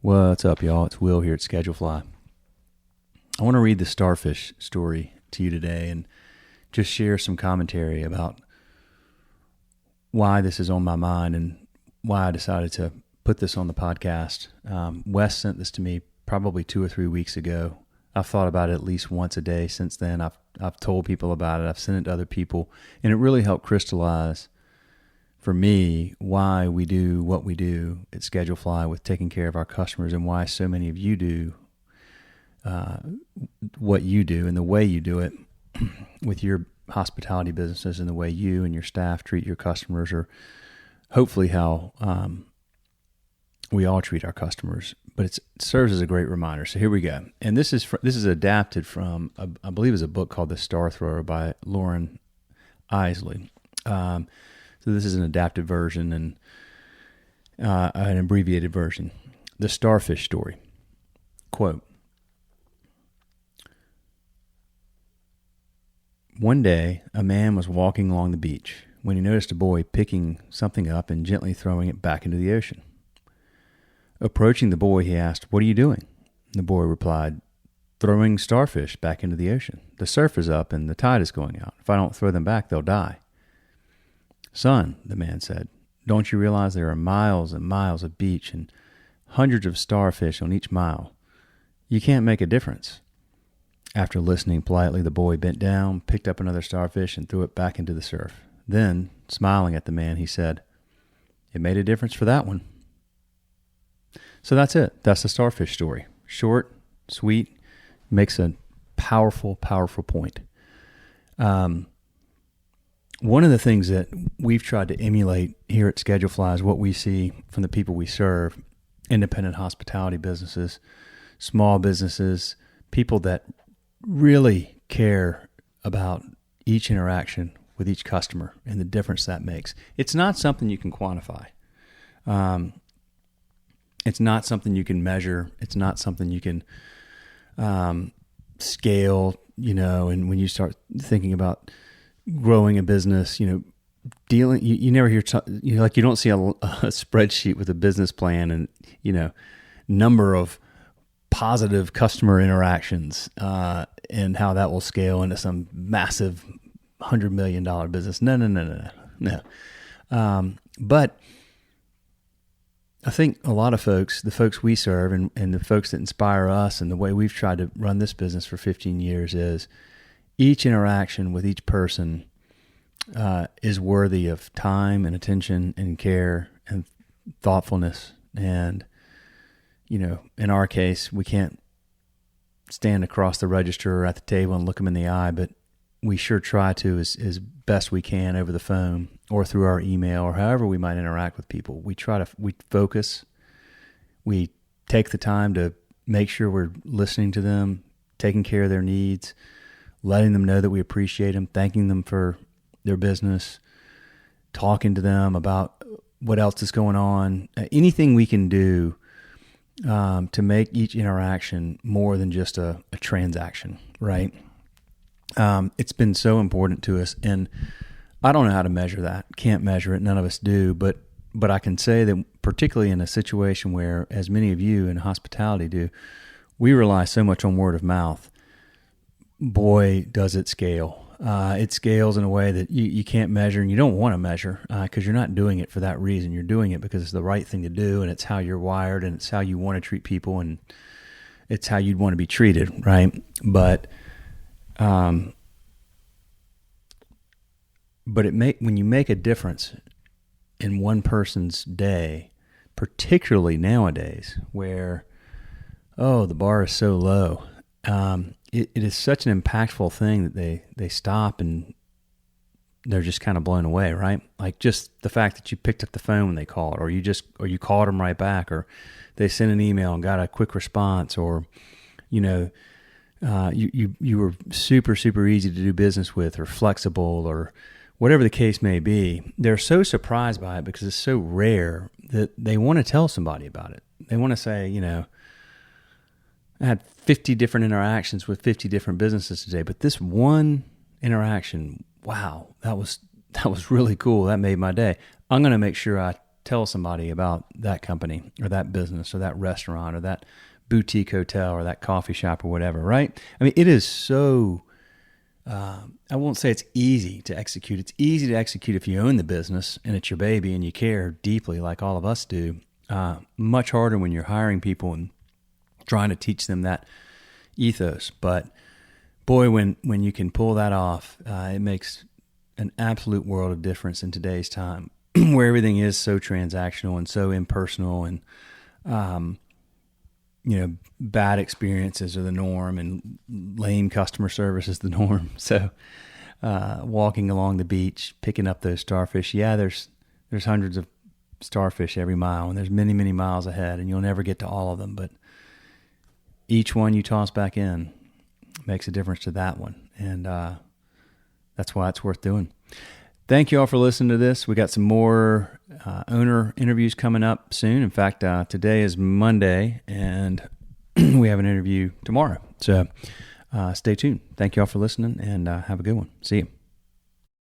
What's up, y'all? It's Will here at Schedulefly. I want to read the Starfish story to you today and just share some commentary about why this is on my mind and why I decided to put this on the podcast. Wes sent this to me probably 2 or 3 weeks ago. I've thought about it at least once a day since then. I've told people about it. I've sent it to other people, and it really helped crystallize for me why we do what we do at Schedulefly with taking care of our customers, and why so many of you do what you do and the way you do it with your hospitality businesses, and the way you and your staff treat your customers, or hopefully how we all treat our customers. But it serves as a great reminder. So here we go. And this is adapted from, I believe, is a book called The Star Thrower by Lauren Isley. So this is an adapted version and an abbreviated version. The Starfish story. Quote, "One day, a man was walking along the beach when he noticed a boy picking something up and gently throwing it back into the ocean. Approaching the boy, he asked, 'What are you doing?' The boy replied, 'Throwing starfish back into the ocean. The surf is up and the tide is going out. If I don't throw them back, they'll die.' 'Son,' the man said, 'don't you realize there are miles and miles of beach and hundreds of starfish on each mile? You can't make a difference.' After listening politely, the boy bent down, picked up another starfish, and threw it back into the surf. Then, smiling at the man, he said, 'It made a difference for that one.'" So that's it. That's the starfish story. Short, sweet, makes a powerful, powerful point. One of the things that we've tried to emulate here at Schedulefly is what we see from the people we serve: independent hospitality businesses, small businesses, people that really care about each interaction with each customer and the difference that makes. It's not something you can quantify. It's not something you can measure. It's not something you can scale, and when you start thinking about growing a business, dealing, you never hear, you don't see a spreadsheet with a business plan and, number of positive customer interactions and how that will scale into some massive $100 million business. No. But I think a lot of folks, the folks we serve and the folks that inspire us, and the way we've tried to run this business for 15 years is each interaction with each person is worthy of time and attention and care and thoughtfulness. And, in our case, we can't stand across the register or at the table and look them in the eye, but we sure try to as best we can over the phone or through our email or however we might interact with people. We focus, we take the time to make sure we're listening to them, taking care of their needs, letting them know that we appreciate them, thanking them for their business, talking to them about what else is going on, anything we can do to make each interaction more than just a transaction, right? It's been so important to us, and I don't know how to measure that. Can't measure it. None of us do, but I can say that particularly in a situation where, as many of you in hospitality do, we rely so much on word of mouth. Boy, does it scale. It scales in a way that you can't measure, and you don't want to measure because you're not doing it for that reason. You're doing it because it's the right thing to do, and it's how you're wired, and it's how you want to treat people, and it's how you'd want to be treated, right? But when you make a difference in one person's day, particularly nowadays where, the bar is so low, it is such an impactful thing that they stop and they're just kind of blown away, right? Like just the fact that you picked up the phone when they called, or you called them right back, or they sent an email and got a quick response, or, you were super, super easy to do business with, or flexible, or whatever the case may be. They're so surprised by it because it's so rare that they want to tell somebody about it. They want to say, I had 50 different interactions with 50 different businesses today, but this one interaction, wow, that was really cool. That made my day. I'm going to make sure I tell somebody about that company or that business or that restaurant or that boutique hotel or that coffee shop or whatever, right? I mean, it is so, I won't say it's easy to execute. It's easy to execute if you own the business and it's your baby and you care deeply like all of us do. Much harder when you're hiring people and trying to teach them that ethos. But boy, when you can pull that off, it makes an absolute world of difference in today's time where everything is so transactional and so impersonal and, bad experiences are the norm and lame customer service is the norm. So, walking along the beach, picking up those starfish. Yeah, there's hundreds of starfish every mile and there's many, many miles ahead and you'll never get to all of them. But each one you toss back in makes a difference to that one. And, that's why it's worth doing. Thank you all for listening to this. We got some more owner interviews coming up soon. In fact, today is Monday, and we have an interview tomorrow. So stay tuned. Thank you all for listening, and have a good one. See you.